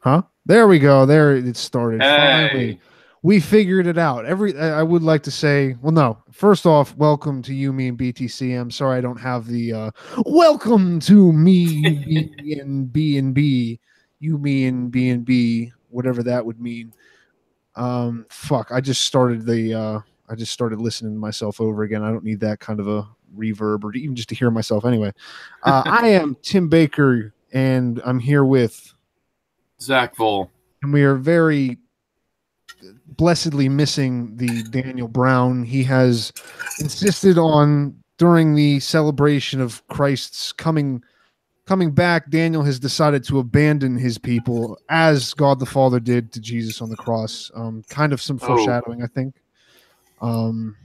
Huh? There we go. There it started. Finally, Hey, we figured it out. I would like to say, well, no. First off, welcome to you, me, and BTC. I'm sorry I don't have the welcome to me, you, me, and B and B, you, me, and B and B, whatever that would mean. Fuck. I just started listening to myself over again. I don't need that kind of a reverb or even just to hear myself anyway. I am Tim Baker, and I'm here with, Zach Vol. and we are very blessedly missing the Daniel Brown. He has insisted on during the celebration of Christ's coming back. Daniel has decided to abandon his people as God the Father did to Jesus on the cross. Kind of some Oh, foreshadowing, I think. Um,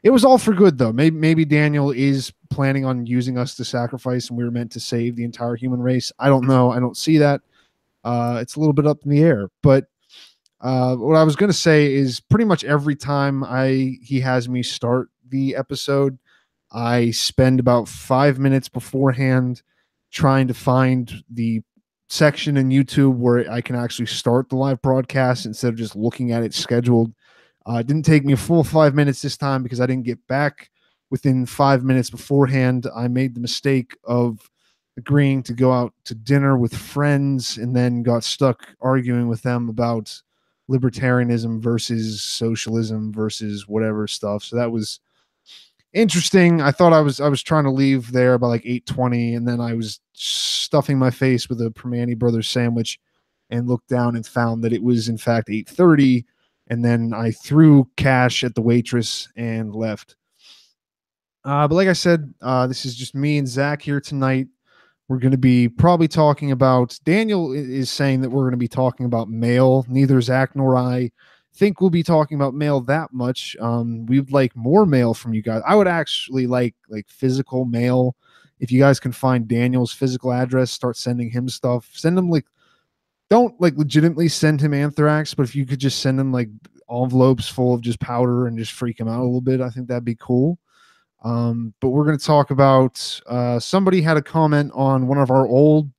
it was all for good though. Maybe Daniel is planning on using us to sacrifice, and we were meant to save the entire human race. I don't know. I don't see that. It's a little bit up in the air, but what I was going to say is pretty much every time he has me start the episode, I spend about 5 minutes beforehand trying to find the section in YouTube where I can actually start the live broadcast instead of just looking at it scheduled. It didn't take me a full 5 minutes this time because I didn't get back within 5 minutes beforehand. I made the mistake of agreeing to go out to dinner with friends and then got stuck arguing with them about libertarianism versus socialism versus whatever stuff. So that was interesting. I was trying to leave there about like 8:20, and then I was stuffing my face with a Permani Brothers sandwich and looked down and found that it was in fact 8:30, and then I threw cash at the waitress and left. But like I said, this is just me and Zach here tonight. We're going to be probably talking about. Daniel is saying that we're going to be talking about mail. Neither Zach nor I think we'll be talking about mail that much. We'd like more mail from you guys. I would actually like physical mail. If you guys can find Daniel's physical address, start sending him stuff. Send him like don't like legitimately send him anthrax, but if you could just send him like envelopes full of just powder and just freak him out a little bit, I think that'd be cool. But we're going to talk about somebody had a comment on one of our old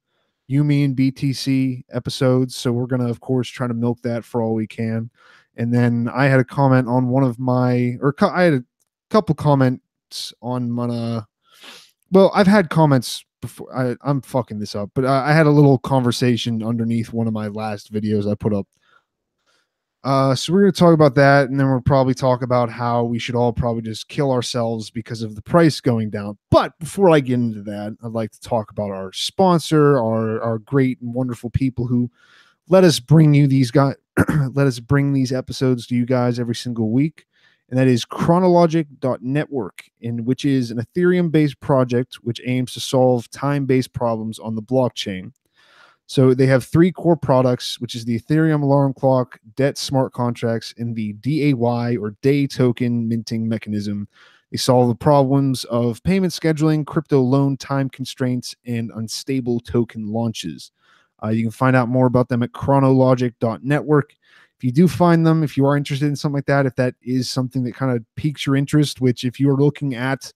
Yumi and BTC episodes. So we're going to, of course, try to milk that for all we can. And then I had a comment on one of my, I had a couple comments on my, well, I've had comments before. I'm fucking this up, but I had a little conversation underneath one of my last videos I put up. So we're going to talk about that, and then we'll probably talk about how we should all probably just kill ourselves because of the price going down. But before I get into that, I'd like to talk about our sponsor, our great and wonderful people who let us bring you these guys, let us bring these episodes to you guys every single week. And that is chronologic.network, in which is an Ethereum-based project which aims to solve time-based problems on the blockchain. So they have three core products, which is the Ethereum alarm clock, debt smart contracts, and the DAY or day token minting mechanism. They solve the problems of payment scheduling, crypto loan time constraints, and unstable token launches. You can find out more about them at chronologic.network. If you do find them, if you are interested in something like that, if that is something that kind of piques your interest, which if you're looking at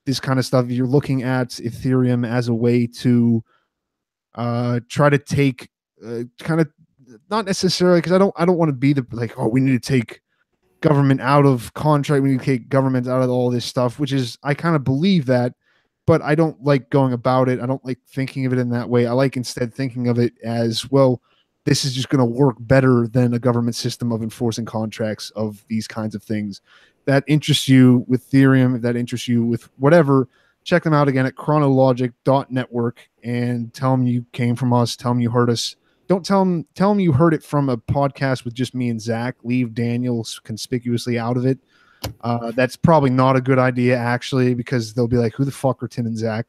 this kind of stuff, if you're looking at Ethereum as a way to try to take kind of not necessarily because I don't want to be the like, oh, we need to take government out of contract, we need to take government out of all this stuff, which is I kind of believe that, but I don't like going about it. I don't like thinking of it in that way. I like instead thinking of it as, well, this is just going to work better than a government system of enforcing contracts of these kinds of things. That interests you with Ethereum, if that interests you with whatever, check them out again at chronologic.network and tell them you came from us. Tell them you heard us. Don't tell them you heard it from a podcast with just me and Zach. Leave Daniel conspicuously out of it. That's probably not a good idea, actually, because they'll be like, who the fuck are Tim and Zach?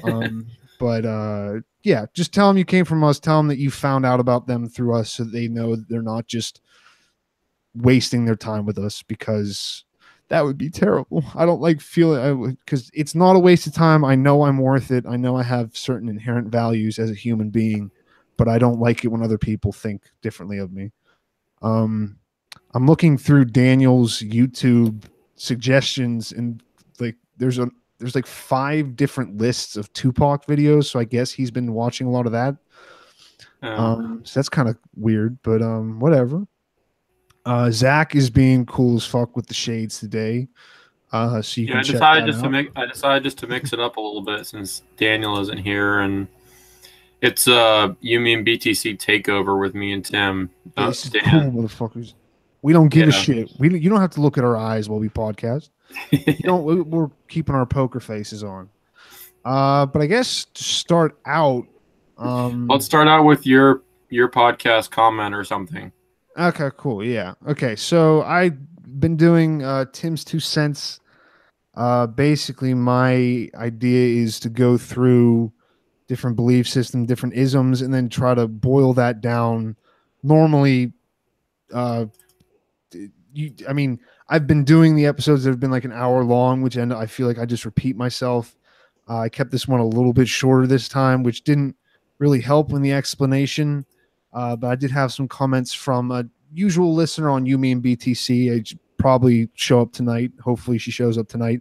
Um, but yeah, just tell them you came from us. Tell them that you found out about them through us so that they know that they're not just wasting their time with us, because that would be terrible. I don't like feeling, because it's not a waste of time. I know I'm worth it. I know I have certain inherent values as a human being, but I don't like it when other people think differently of me. Um, I'm looking through Daniel's YouTube suggestions, and like there's like 5 different lists of Tupac videos, so I guess he's been watching a lot of that. Yeah. So that's kind of weird, but whatever. Zach is being cool as fuck with the shades today. So you Yeah, can check that out. I decided just to mix it up a little bit since Daniel isn't here, and it's you mean BTC takeover with me and Tim. Yeah, this is cool, Dan. motherfuckers. We don't give a Yeah. shit. You don't have to look at our eyes while we podcast. You don't. We're keeping our poker faces on. But I guess to start out, Let's um, start out with your podcast comment or something. okay, cool, yeah, okay. So I've been doing Tim's 2 cents. Basically, my idea is to go through different belief system, different isms, and then try to boil that down. Normally, uh, I mean, I've been doing the episodes that have been like an hour long, which end I feel like I just repeat myself. I kept this one a little bit shorter this time, which didn't really help in the explanation. But I did have some comments from a usual listener on Yumi and BTC. I probably show up tonight. Hopefully, she shows up tonight.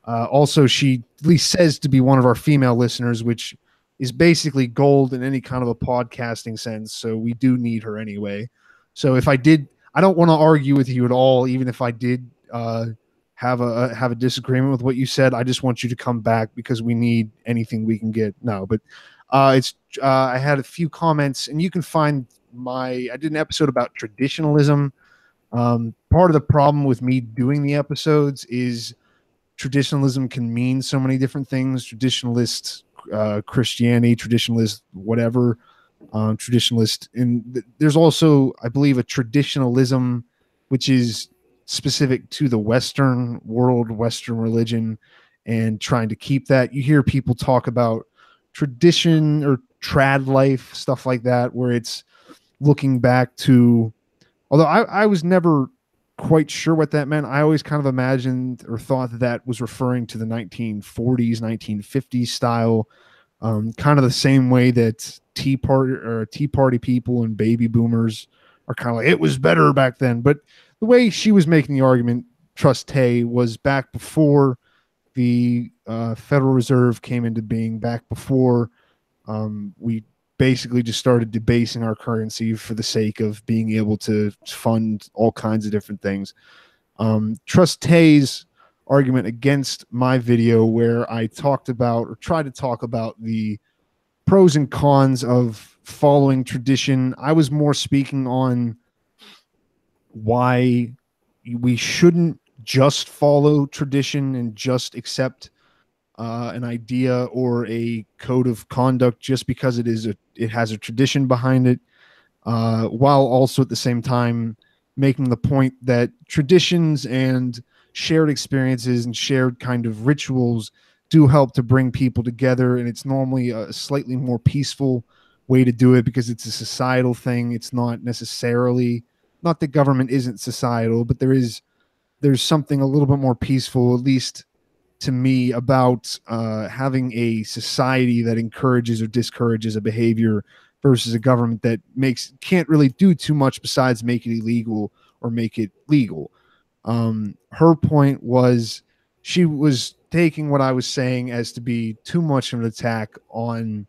Also, she at least says to be one of our female listeners, which is basically gold in any kind of a podcasting sense. So we do need her anyway. So if I did, I don't want to argue with you at all, even if I did have a disagreement with what you said. I just want you to come back because we need anything we can get. No, but it's I had a few comments, and you can find I did an episode about traditionalism. Part of the problem with me doing the episodes is traditionalism can mean so many different things. Traditionalist Christianity, traditionalist whatever, traditionalist, and there's also, I believe, a traditionalism which is specific to the Western world, Western religion, and trying to keep that. You hear people talk about tradition or trad life, stuff like that, where it's looking back to, although I was never quite sure what that meant. I always kind of imagined or thought that that was referring to the 1940s, 1950s style, kind of the same way that Tea Party people and baby boomers are kind of like it was better back then. But the way she was making the argument, Trust Tay, was back before the Federal Reserve came into being, back before we basically just started debasing our currency for the sake of being able to fund all kinds of different things. Trust Tay's argument against my video, where I talked about or tried to talk about the pros and cons of following tradition, I was more speaking on why we shouldn't just follow tradition and just accept an idea or a code of conduct just because it has a tradition behind it, while also at the same time making the point that traditions and shared experiences and shared kind of rituals do help to bring people together, and it's normally a slightly more peaceful way to do it because it's a societal thing. It's not necessarily, not that government isn't societal, but there's something a little bit more peaceful, at least to me, about having a society that encourages or discourages a behavior versus a government that can't really do too much besides make it illegal or make it legal. Her point was she was taking what I was saying as to be too much of an attack on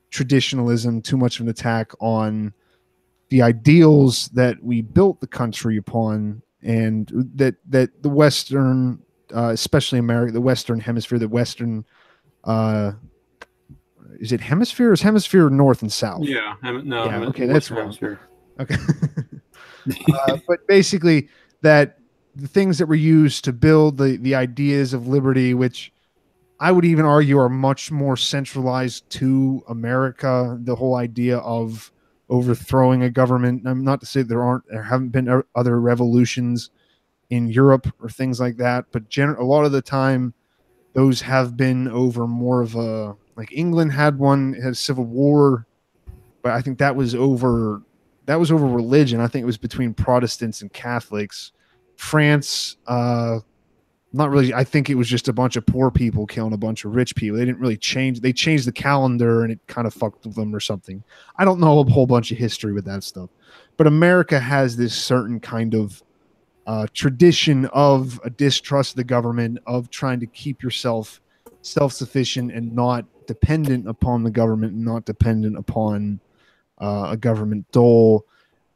traditionalism, too much of an attack on the ideals that we built the country upon, and that the Western, especially America, the Western hemisphere, the Western, uh, is it hemisphere? Or is hemisphere north and south? Yeah. No, Yeah, okay, that's Western wrong. Hemisphere. Okay, but basically that the things that were used to build the ideas of liberty, which I would even argue are much more centralized to America. The whole idea of overthrowing a government. I'm not to say there haven't been other revolutions in Europe or things like that, but a lot of the time those have been over more of a, like England had one, it had a civil war, but I think that was over religion. I think it was between Protestants and Catholics. France, not really. I think it was just a bunch of poor people killing a bunch of rich people. They didn't really change. They changed the calendar and it kind of fucked with them or something. I don't know a whole bunch of history with that stuff, but America has this certain kind of tradition of a distrust of the government, of trying to keep yourself self-sufficient and not dependent upon the government, and not dependent upon a government dole.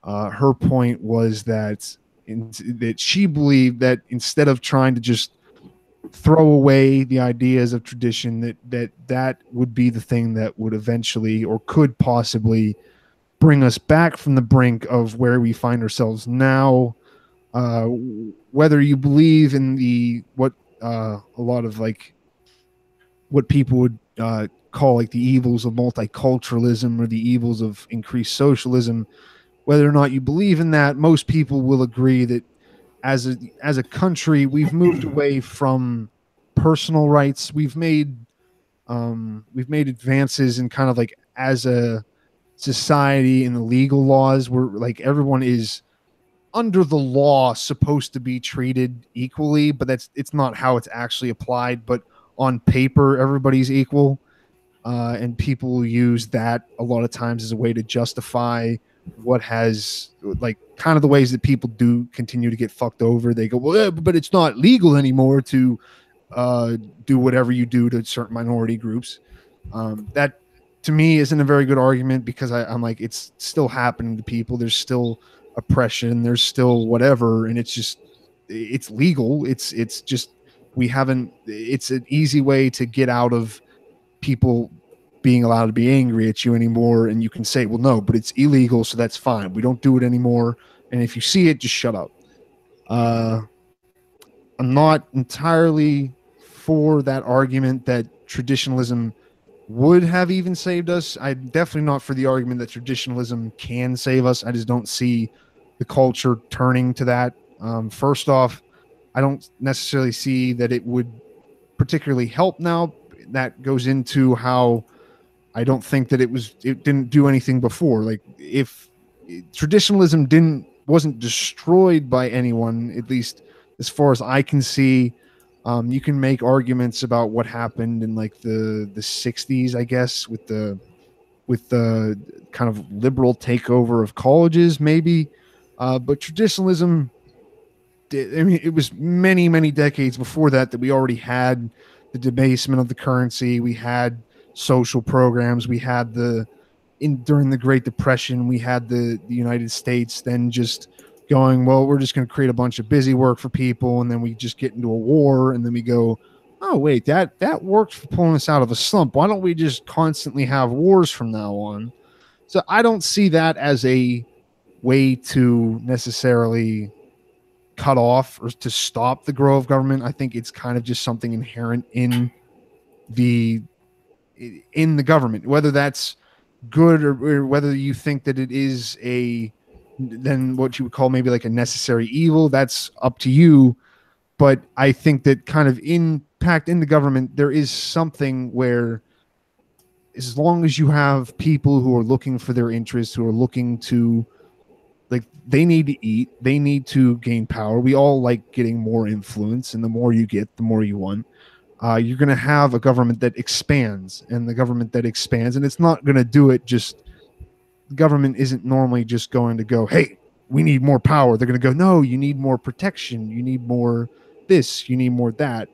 Her point was that that she believed that instead of trying to just throw away the ideas of tradition, that would be the thing that would eventually or could possibly bring us back from the brink of where we find ourselves now. Uh, Whether you believe in the what a lot of like what people would call like the evils of multiculturalism or the evils of increased socialism, whether or not you believe in that, most people will agree that as a country, we've moved away from personal rights. We've made advances in kind of like as a society in the legal laws where like everyone is under the law supposed to be treated equally, but it's not how it's actually applied. But on paper, everybody's equal, and people use that a lot of times as a way to justify what has like kind of the ways that people do continue to get fucked over. They go, well, yeah, but it's not legal anymore to uh, do whatever you do to certain minority groups. That to me isn't a very good argument because I'm like, it's still happening to people. There's still oppression. There's still whatever, and it's legal. It's just we haven't. It's an easy way to get out of people being allowed to be angry at you anymore, and you can say, well, no, but it's illegal, so that's fine. We don't do it anymore, and if you see it, just shut up. Uh, I'm not entirely for that argument that traditionalism would have even saved us. I'm definitely not for the argument that traditionalism can save us. I just don't see the culture turning to that. First off, I don't necessarily see that it would particularly help now. That goes into how I don't think that it didn't do anything before. Like if traditionalism didn't wasn't destroyed by anyone, at least as far as I can see. You can make arguments about what happened in like the 60s, I guess, with the kind of liberal takeover of colleges, maybe. But traditionalism, I mean, it was many decades before that that we already had the debasement of the currency. We had social programs. We had the in during the Great Depression, we had the United States then just going, well, we're just going to create a bunch of busy work for people, and then we just get into a war, and then we go, oh wait, that worked for pulling us out of a slump. Why don't we just constantly have wars from now on? So I don't see that as a way to necessarily cut off or to stop the growth of government. I think it's kind of just something inherent the in the government, whether that's good or whether you think that it is a then what you would call maybe like a necessary evil. That's up to you. But I think that kind of impact in the government, there is something where as long as you have people who are looking for their interests, who are looking to like they need to eat, they need to gain power. We all like getting more influence, and the more you get, the more you want. You're going to have a government that expands, and the government that expands, and it's not going to do it just. The government isn't normally just going to go, hey, we need more power. They're going to go, no, you need more protection. You need more this. You need more that.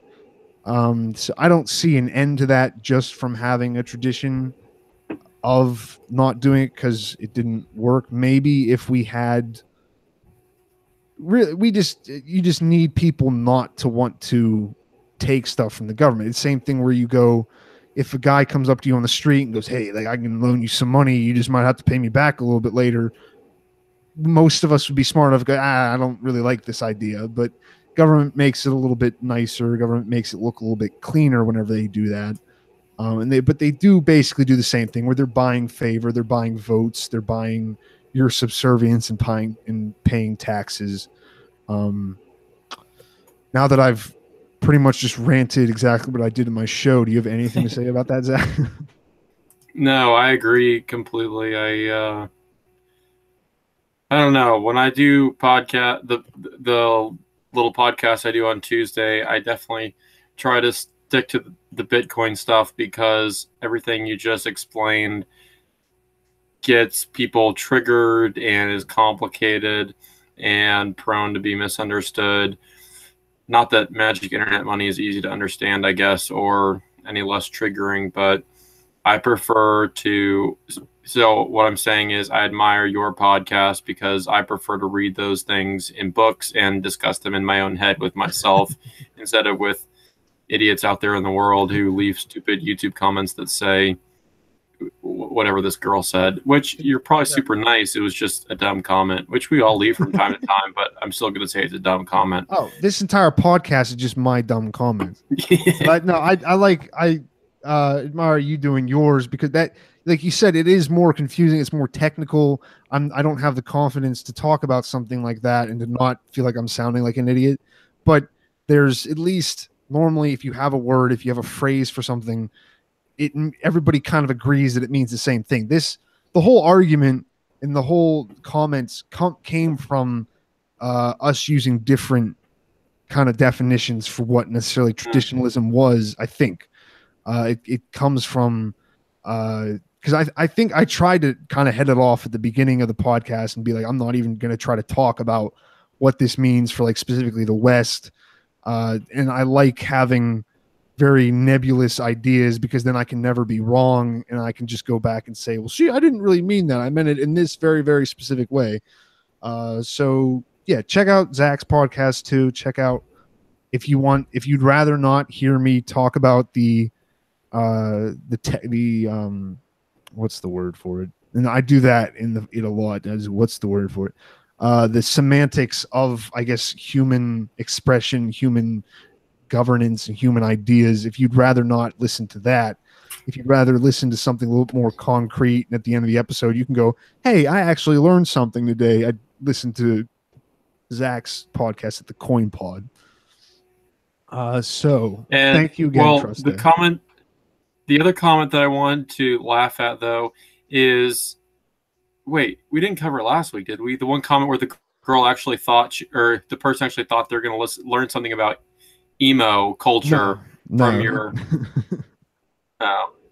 So I don't see an end to that just from having a tradition of not doing it because it didn't work. Maybe if we had really, you just need people not to want to take stuff from the government. It's the same thing where you go, if a guy comes up to you on the street and goes, hey, like I can loan you some money, you just might have to pay me back a little bit later. Most of us would be smart enough to go, I don't really like this idea, but government makes it a little bit nicer. Government makes it look a little bit cleaner whenever they do that. But they do basically do the same thing where they're buying favor, they're buying votes, they're buying your subservience and paying taxes. Um, Now that I've pretty much just ranted exactly what I did in my show, do you have anything to say about that, Zach? No, I agree completely. I don't know. When I do the little podcast I do on Tuesday, I definitely try to stick to the Bitcoin stuff because everything you just explained gets people triggered and is complicated and prone to be misunderstood. Not that magic internet money is easy to understand, I guess, or any less triggering, but I prefer to So what I'm saying is I admire your podcast because I prefer to read those things in books and discuss them in my own head with myself instead of with idiots out there in the world who leave stupid YouTube comments that say whatever this girl said, which you're probably super nice. It was just a dumb comment, which we all leave from time to time, but I'm still going to say it's a dumb comment. Oh, this entire podcast is just my dumb comments. But no, I admire you doing yours because that, like you said, it is more confusing. It's more technical. I don't have the confidence to talk about something like that and to not feel like I'm sounding like an idiot. But there's at least normally, if you have a word, if you have a phrase for something, everybody kind of agrees that it means the same thing. The whole argument and the whole comments came from us using different kind of definitions for what necessarily traditionalism was. I think it comes from because I think I tried to kind of head it off at the beginning of the podcast and be like, I'm not even going to try to talk about what this means for like specifically the West. And I like having very nebulous ideas because then I can never be wrong and I can just go back and say, well, see, I didn't really mean that. I meant it in this very, very specific way. So yeah, check out Zach's podcast too. Check out if you'd rather not hear me talk about the what's the word for it? And I do that in a lot. What's the word for it? The semantics of, I guess, human expression, human governance, and human ideas. If you'd rather not listen to that, if you'd rather listen to something a little more concrete, and at the end of the episode, you can go, hey, I actually learned something today. I listened to Zach's podcast at the Coin Pod. So and, thank you again, well, Truste. The other comment that I wanted to laugh at, though, is, wait, we didn't cover it last week, did we? The one comment where the girl actually thought, or the person actually thought they're going to learn something about emo culture from your.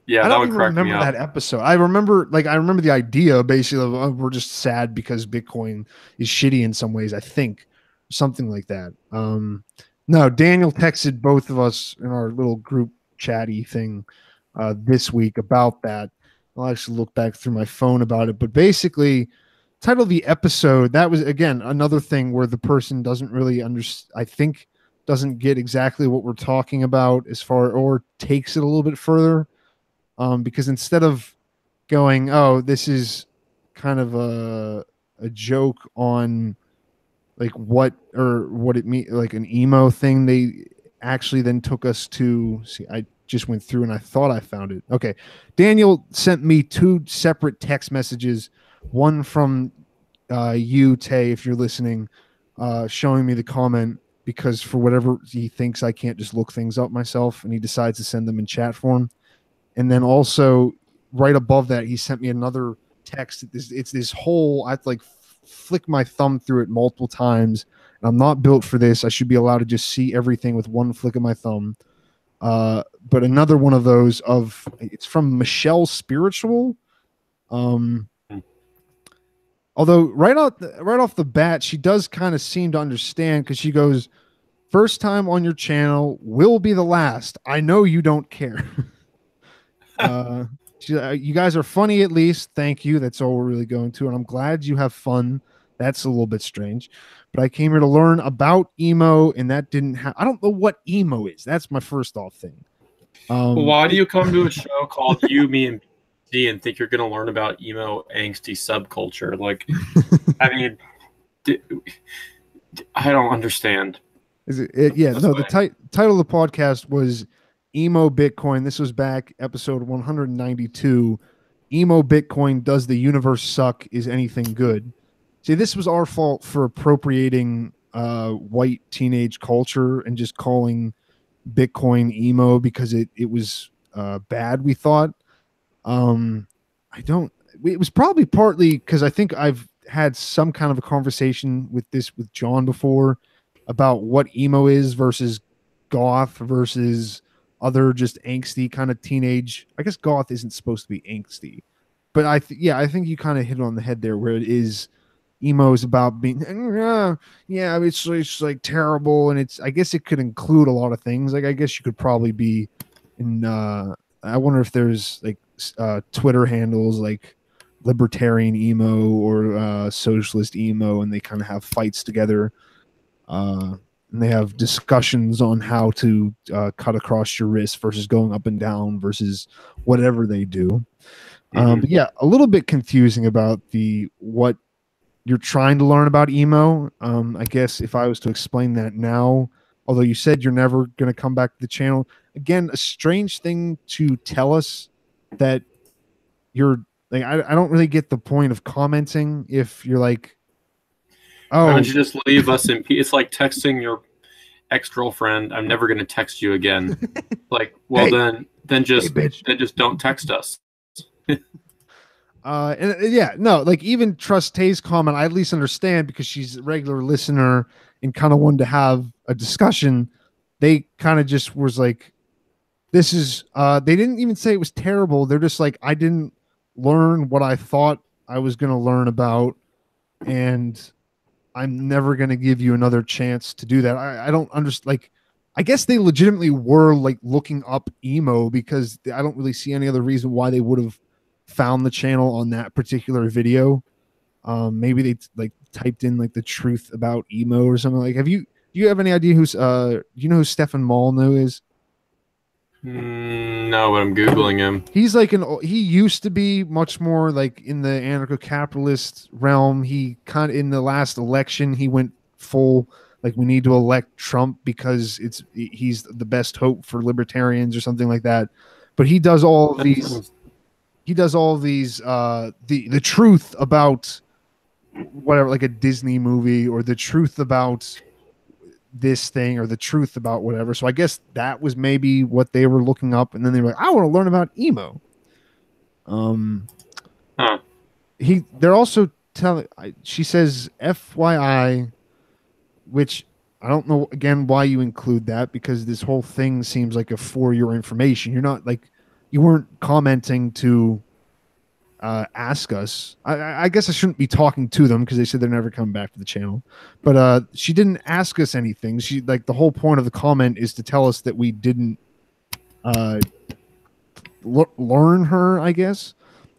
Yeah, I that don't would even crack me remember up. that episode. I remember the idea basically of we're just sad because Bitcoin is shitty in some ways. I think something like that. No, Daniel texted both of us in our little group chatty thing this week about that. I'll actually look back through my phone about it, but basically, title of the episode, that was again another thing where the person doesn't really understand. I think doesn't get exactly what we're talking about as far, or takes it a little bit further. Because instead of going, oh, this is kind of a joke on like what it mean, like an emo thing, they actually then took us to see. I just went through and I thought I found it. Okay, Daniel sent me two separate text messages, one from you, Tay, if you're listening, showing me the comment because for whatever he thinks I can't just look things up myself, and he decides to send them in chat form. And then also right above that, he sent me another text. It's this whole, I like flick my thumb through it multiple times. And I'm not built for this. I should be allowed to just see everything with one flick of my thumb. But another one of those it's from Michelle Spiritual. Although right off the bat, she does kind of seem to understand because she goes, first time on your channel will be the last. I know you don't care. You guys are funny at least. Thank you. That's all we're really going to. And I'm glad you have fun. That's a little bit strange. But I came here to learn about emo, and that didn't have. I don't know what emo is. That's my first off thing. Why do you come to a show called You, Me, and B and think you're going to learn about emo angsty subculture? Like, I mean, I don't understand. Is it yeah, no, the title of the podcast was Emo Bitcoin. This was back episode 192. Emo Bitcoin, does the universe suck? Is anything good? See, this was our fault for appropriating white teenage culture and just calling Bitcoin emo because it was bad, we thought. It was probably partly because I think I've had some kind of a conversation with John before about what emo is versus goth versus other just angsty kind of teenage. I guess goth isn't supposed to be angsty, but I think you kind of hit it on the head there where it is. Emo is about being it's like terrible, and I guess it could include a lot of things. Like I guess you could probably be in I wonder if there's like Twitter handles like libertarian emo or socialist emo, and they kind of have fights together. And they have discussions on how to cut across your wrist versus going up and down versus whatever they do. But yeah, a little bit confusing about the what you're trying to learn about emo. I guess if I was to explain that now, although you said you're never going to come back to the channel, again, a strange thing to tell us that you're like, I don't really get the point of commenting if you're like, oh, why don't you just leave us in peace? It's like texting your ex-girlfriend, I'm never going to text you again. Like, well, hey, then just bitch. don't text us. And yeah, no, like even Trust Tay's comment, I at least understand because she's a regular listener and kind of wanted to have a discussion. They kind of just was like, this is, they didn't even say it was terrible. They're just like, I didn't learn what I thought I was going to learn about. And I'm never going to give you another chance to do that. I don't understand. Like, I guess they legitimately were like looking up emo because I don't really see any other reason why they would have found the channel on that particular video. Maybe they like typed in like the truth about emo or something. Like, do you have any idea who's you know who Stefan Molyneux is? No, but I'm Googling him. He's like he used to be much more like in the anarcho-capitalist realm. He kind of in the last election he went full like we need to elect Trump because he's the best hope for libertarians or something like that. But he does all of these the truth about whatever, like a Disney movie, or the truth about this thing, or the truth about whatever. So I guess that was maybe what they were looking up, and then they were like, I want to learn about emo. They're also telling, she says FYI, which I don't know again why you include that, because this whole thing seems like a for your information. You're not like, you weren't commenting to ask us. I guess I shouldn't be talking to them because they said they're never coming back to the channel. But she didn't ask us anything. She like the whole point of the comment is to tell us that we didn't learn her, I guess.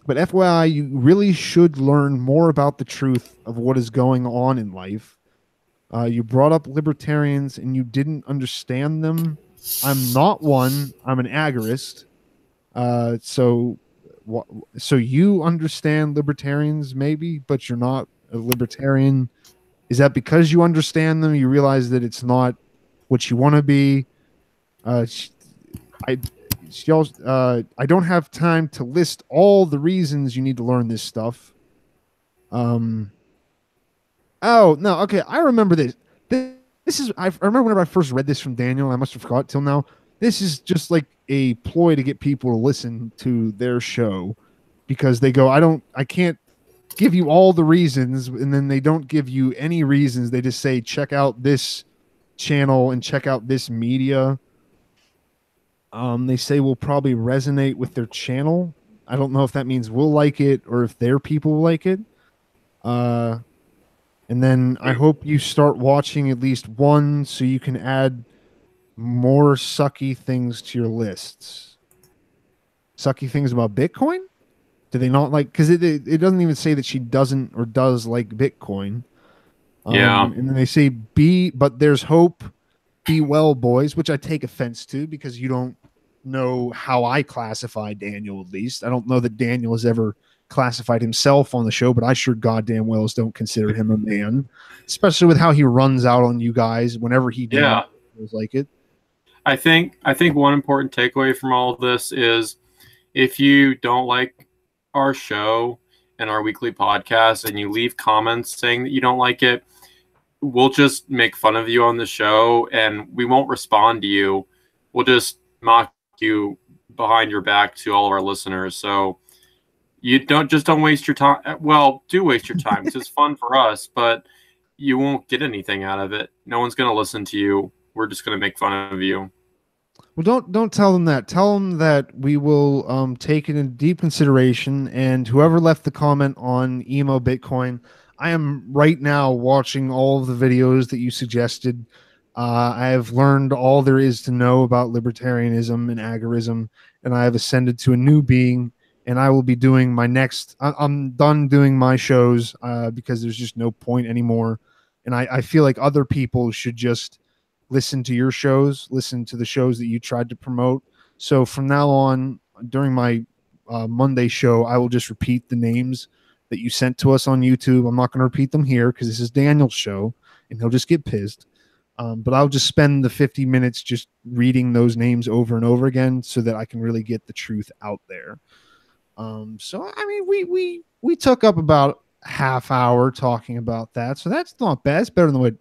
But FYI, you really should learn more about the truth of what is going on in life. You brought up libertarians and you didn't understand them. I'm not one. I'm an agorist. So you understand libertarians maybe, but you're not a libertarian. Is that because you understand them, you realize that it's not what you want to be? I don't have time to list all the reasons you need to learn this stuff. Oh no, okay, I remember this. This is I remember whenever I first read this from Daniel. I must have forgot till now. This is just like a ploy to get people to listen to their show, because they go, I can't give you all the reasons, and then they don't give you any reasons. They just say, check out this channel and check out this media. They say will probably resonate with their channel. I don't know if that means we'll like it or if their people will like it. And then I hope you start watching at least one so you can add more sucky things to your lists. Sucky things about Bitcoin? Do they not like? Because it doesn't even say that she doesn't or does like Bitcoin. Yeah. And then they say but there's hope. Be well, boys, which I take offense to because you don't know how I classify Daniel. At least I don't know that Daniel has ever classified himself on the show, but I sure goddamn well don't consider him a man, especially with how he runs out on you guys whenever he feels like it. I think one important takeaway from all of this is if you don't like our show and our weekly podcast and you leave comments saying that you don't like it, we'll just make fun of you on the show and we won't respond to you. We'll just mock you behind your back to all of our listeners. So you don't waste your time. Well, do waste your time because it's fun for us, but you won't get anything out of it. No one's going to listen to you. We're just going to make fun of you. Well, don't tell them that. Tell them that we will take it in deep consideration. And whoever left the comment on emo Bitcoin, I am right now watching all of the videos that you suggested. I have learned all there is to know about libertarianism and agorism, and I have ascended to a new being and I will be doing my next. I'm done doing my shows because there's just no point anymore, and I feel like other people should just listen to your shows, listen to the shows that you tried to promote. So from now on, during my Monday show, I will just repeat the names that you sent to us on YouTube. I'm not going to repeat them here because this is Daniel's show, and he'll just get pissed. But I'll just spend the 50 minutes just reading those names over and over again so that I can really get the truth out there. So I mean, we took up about half hour talking about that, so that's not bad. It's better than what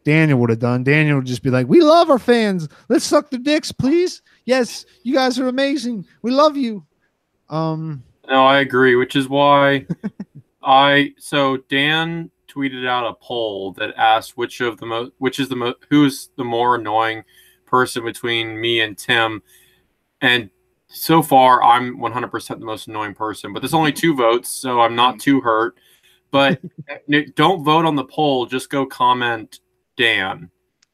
Daniel would have done. Daniel would just be like, "We love our fans. Let's suck their dicks, please. Yes, you guys are amazing. We love you." No, I agree, which is why so Dan tweeted out a poll that asked who is the more annoying person between me and Tim, and so far I'm 100% the most annoying person, but there's only 2 votes, so I'm not too hurt. But don't vote on the poll, just go comment Dan.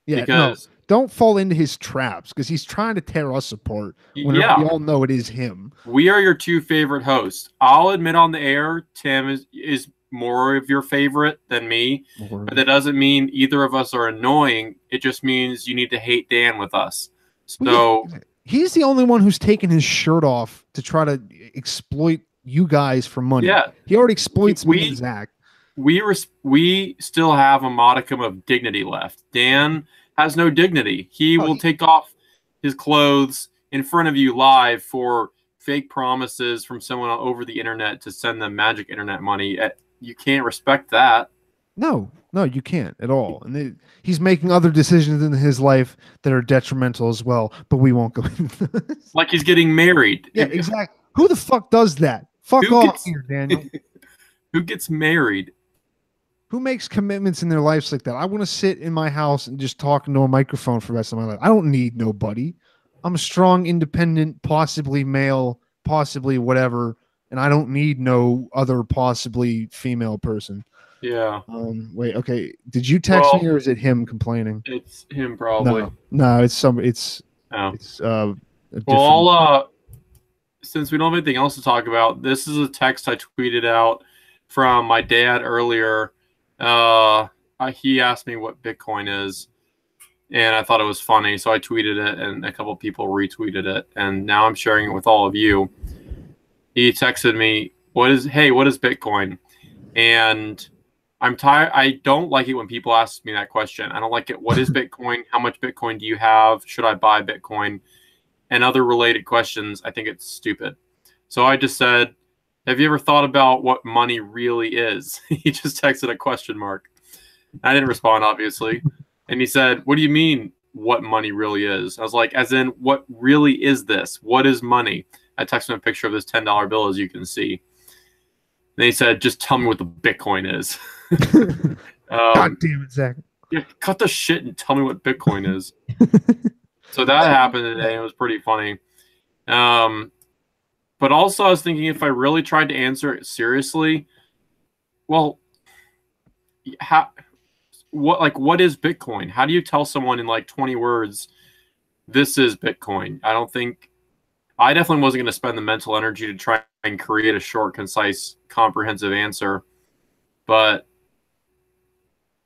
Yeah, because don't fall into his traps because he's trying to tear us apart whenever we all know it is him. We are your 2 favorite hosts. I'll admit on the air, Tim is more of your favorite than me, but that doesn't mean either of us are annoying. It just means you need to hate Dan with us. So he's the only one who's taken his shirt off to try to exploit you guys for money. Yeah, he already exploits me and Zach. We still have a modicum of dignity left. Dan has no dignity. He will take off his clothes in front of you live for fake promises from someone over the internet to send them magic internet money. You can't respect that. No, you can't at all. And he's making other decisions in his life that are detrimental as well, but we won't go into this. Like he's getting married. Yeah, exactly. Who the fuck does that? Fuck off here, Daniel. Who gets married? Who makes commitments in their lives like that? I want to sit in my house and just talk into a microphone for the rest of my life. I don't need nobody. I'm a strong, independent, possibly male, possibly whatever, and I don't need no other possibly female person. Yeah. Wait. Okay. Did you text me or is it him complaining? It's him probably. No. It's some. It's. Oh. It's. Well, since we don't have anything else to talk about, this is a text I tweeted out from my dad earlier. He asked me what Bitcoin is, and I thought it was funny, so I tweeted it, and a couple people retweeted it, and now I'm sharing it with all of you. He texted me, what is Bitcoin? And I'm tired. I don't like it when people ask me that question. I don't like it. What is Bitcoin? How much Bitcoin do you have? Should I buy Bitcoin? And other related questions. I think it's stupid. So I just said, have you ever thought about what money really is? He just texted a question mark. I didn't respond, obviously. And he said, what do you mean what money really is? I was like, as in, what really is this? What is money? I texted him a picture of this $10 bill, as you can see. And he said, just tell me what the Bitcoin is. God damn it, Zach. Yeah, cut the shit and tell me what Bitcoin is. So that happened today. It was pretty funny. But also I was thinking if I really tried to answer it seriously, well, what is Bitcoin? How do you tell someone in like 20 words, this is Bitcoin? I definitely wasn't going to spend the mental energy to try and create a short, concise, comprehensive answer. But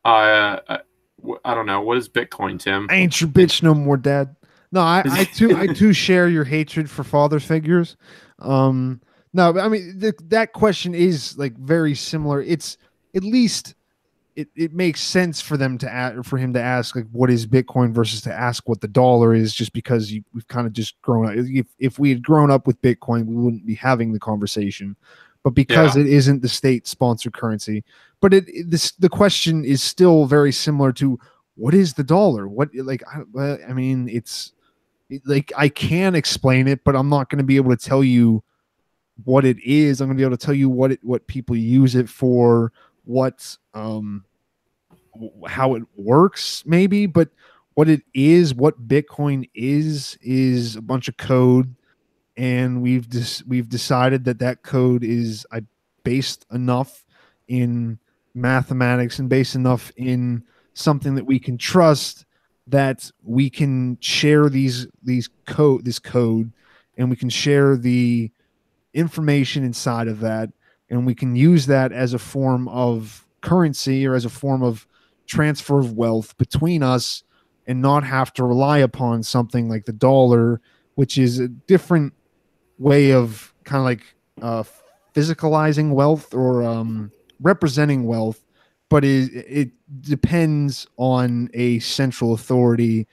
I don't know. What is Bitcoin, Tim? I ain't your bitch no more, Dad. No, I too share your hatred for father figures. No, but I mean that question is like very similar. It's at least it makes sense for them to for him to ask like what is Bitcoin versus to ask what the dollar is, just because we've kind of just grown up. If we had grown up with Bitcoin, we wouldn't be having the conversation. But because it isn't the state sponsored currency, but the question is still very similar to what is the dollar? I mean, it's like I can explain it, but I'm not going to be able to tell you what it is. I'm going to be able to tell you what people use it for, how it works maybe, but what it is, what Bitcoin is a bunch of code, and we've decided that code is based enough in mathematics and based enough in something that we can trust that we can share this code, and we can share information inside of that, and we can use that as a form of currency or as a form of transfer of wealth between us, and not have to rely upon something like the dollar, which is a different way of kind of like physicalizing wealth or representing wealth, but it depends on a central authority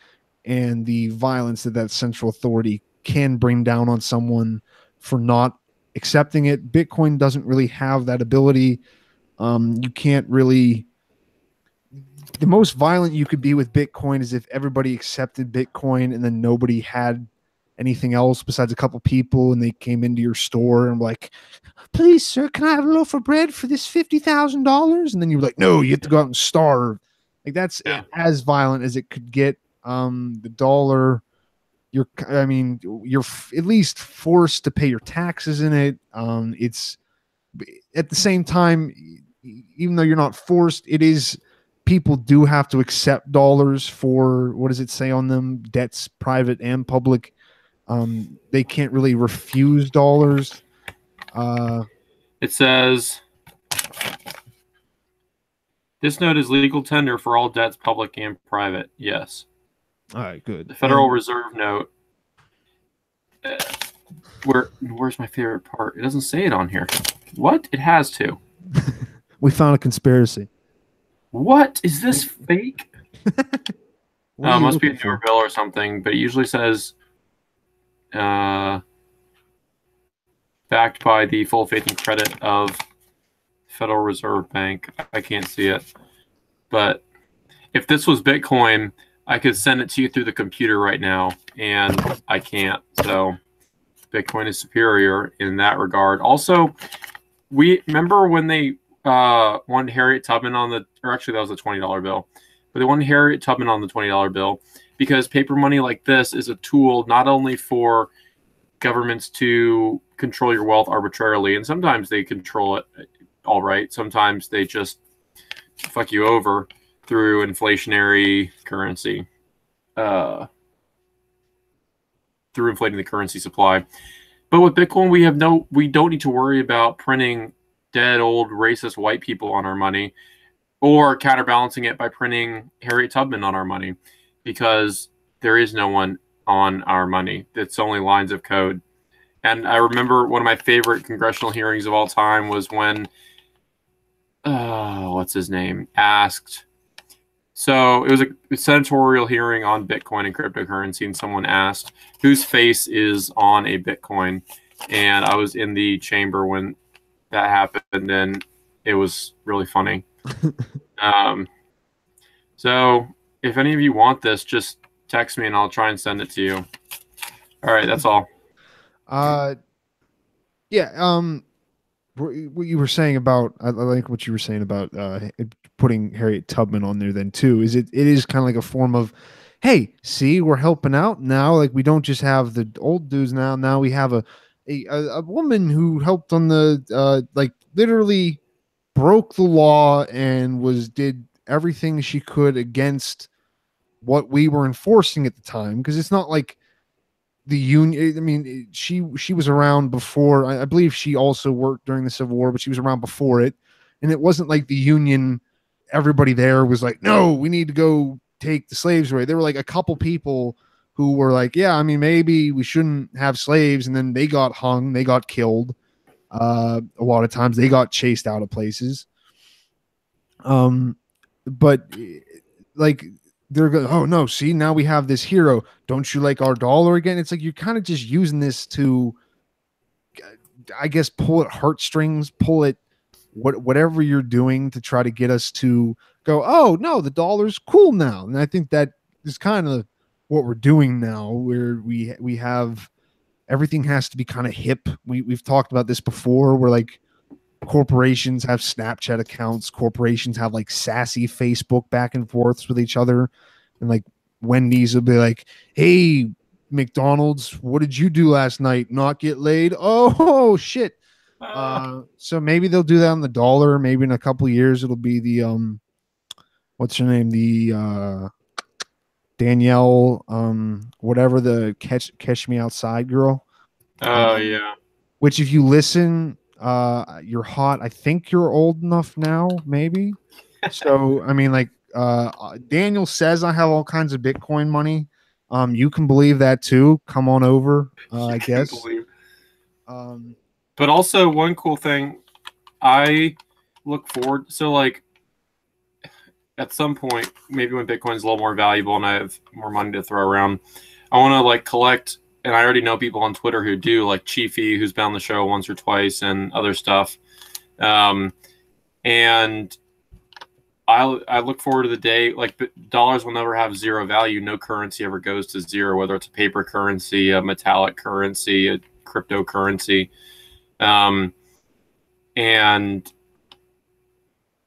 and the violence that that central authority can bring down on someone for not accepting it. Bitcoin doesn't really have that ability. You can't really. The most violent you could be with Bitcoin is if everybody accepted Bitcoin and then nobody had anything else besides a couple people, and they came into your store and were like, "Please, sir, can I have a loaf of bread for this $50,000?" And then you were like, "No, you have to go out and starve." Like that's as violent as it could get. The dollar, I mean, you're at least forced to pay your taxes in it. It's at the same time, even though you're not forced, it is. People do have to accept dollars for, what does it say on them? Debts, private and public. They can't really refuse dollars. It says this note is legal tender for all debts, public and private. Yes. All right, good. The Federal Reserve note. Where's my favorite part? It doesn't say it on here. What? It has to. We found a conspiracy. What? Is this fake? Must be a newer bill or something, but it usually says backed by the full faith and credit of Federal Reserve Bank. I can't see it. But if this was Bitcoin, I could send it to you through the computer right now, and I can't. So Bitcoin is superior in that regard. Also, we remember when they wanted Harriet Tubman on the, or actually that was a $20 bill, but they wanted Harriet Tubman on the $20 bill because paper money like this is a tool not only for governments to control your wealth arbitrarily, and sometimes they control it all right. Sometimes they just fuck you over through inflationary currency, through inflating the currency supply. But with Bitcoin, we don't need to worry about printing dead old racist white people on our money, or counterbalancing it by printing Harriet Tubman on our money, because there is no one on our money. It's only lines of code. And I remember one of my favorite congressional hearings of all time was when what's his name asked. So it was a senatorial hearing on Bitcoin and cryptocurrency, and someone asked whose face is on a Bitcoin, and I was in the chamber when that happened, and it was really funny. So if any of you want this, just text me and I'll try and send it to you. All right, that's all. Yeah. What you were saying about, I like what you were saying about putting Harriet Tubman on there then too. It is kind of like a form of, hey, see, we're helping out now. Like, we don't just have the old dudes now. Now we have a woman who helped on the like literally broke the law and did everything she could against what we were enforcing at the time, because it's not like the union. I mean, she was around before. I believe she also worked during the Civil War, but she was around before it, and it wasn't like the union, everybody there was like, no, we need to go take the slaves away. There were like a couple people who were like, yeah, I mean, maybe we shouldn't have slaves, and then they got hung, they got killed. A lot of times they got chased out of places. But like, they're going, oh no, see, now we have this hero. Don't you like our dollar again? It's like you're kind of just using this to, I guess, pull at heartstrings, pull it, whatever you're doing to try to get us to go, oh no, the dollar's cool now. And I think that is kind of what we're doing now, where we have everything has to be kind of hip. We've talked about this before, where like corporations have Snapchat accounts, corporations have like sassy Facebook back and forths with each other, and like Wendy's will be like, hey, McDonald's, what did you do last night? Not get laid? Oh shit. So maybe they'll do that on the dollar. Maybe in a couple of years it'll be the what's her name, the Danielle whatever, the catch me outside girl. Oh yeah, which if you listen, you're hot. I think you're old enough now, maybe. So I mean, like Daniel says, I have all kinds of Bitcoin money. You can believe that too. Come on over, I Can guess. believe. Um, But also one cool thing, I look forward. So like at some point, maybe when Bitcoin's a little more valuable and I have more money to throw around, I want to like collect. And I already know people on Twitter who do, like Chiefy, who's been on the show once or twice, and other stuff. And I look forward to the day, like dollars will never have zero value. No currency ever goes to zero, whether it's a paper currency, a metallic currency, a cryptocurrency. And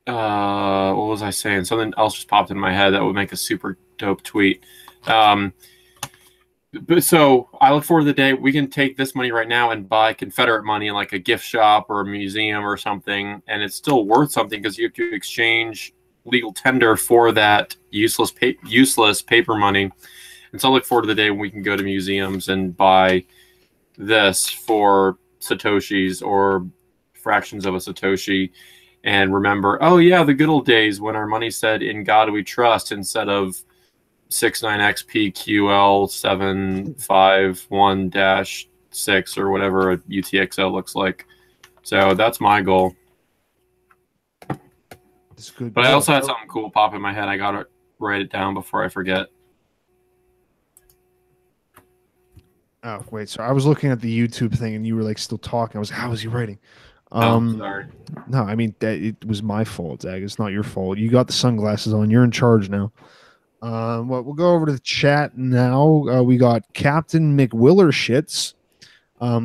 what was I saying? Something else just popped in my head that would make a super dope tweet. But so I look forward to the day we can take this money right now and buy Confederate money in like a gift shop or a museum or something, and it's still worth something because you have to exchange legal tender for that useless paper money. And so I look forward to the day when we can go to museums and buy this for Satoshis or fractions of a Satoshi, and remember, oh yeah, the good old days when our money said "In God We Trust" instead of 69XPQL751-6 or whatever a UTXO looks like. So that's my goal. it's good. But I also had something cool pop in my head. I gotta write it down before I forget. Oh wait, so I was looking at the YouTube thing and you were like still talking. I was, how was you writing? Sorry. No, I mean that it was my fault, Zach. It's not your fault. You got the sunglasses on. You're in charge now. Well, we'll go over to the chat now. We got Captain McWillershits.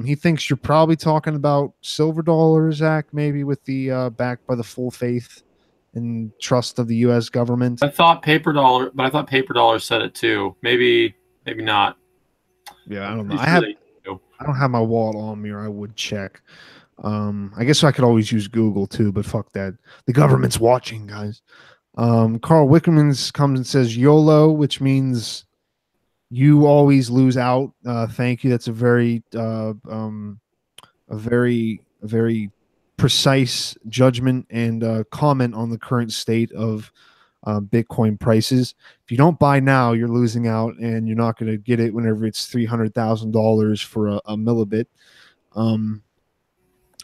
He thinks you're probably talking about silver dollar, Zach, maybe with the backed by the full faith and trust of the U.S. government. I thought paper dollar, but I thought paper dollar said it too. Maybe not. Yeah, I don't know. I don't have my wallet on me, or I would check. I guess I could always use Google too, but fuck that. The government's watching, guys. Carl Wickermans comes and says YOLO, which means you always lose out. Thank you. That's a very precise judgment and comment on the current state of Bitcoin prices. If you don't buy now, you're losing out, and you're not going to get it whenever it's $300,000 for a millibit.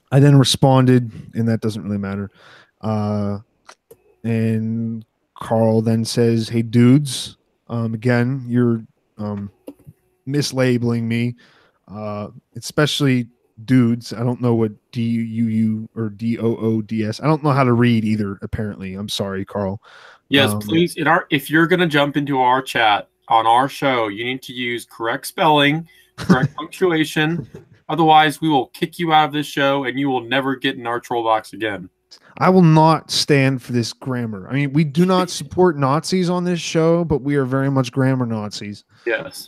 I then responded, and that doesn't really matter. And Carl then says, "Hey, dudes, again, you're mislabeling me, especially dudes. I don't know what DUU or DOODS. I don't know how to read either. Apparently, I'm sorry, Carl. Yes, please. If you're gonna jump into our chat on our show, you need to use correct spelling, correct punctuation. Otherwise, we will kick you out of this show, and you will never get in our troll box again. I will not stand for this grammar. I mean, we do not support Nazis on this show, but we are very much grammar Nazis. Yes.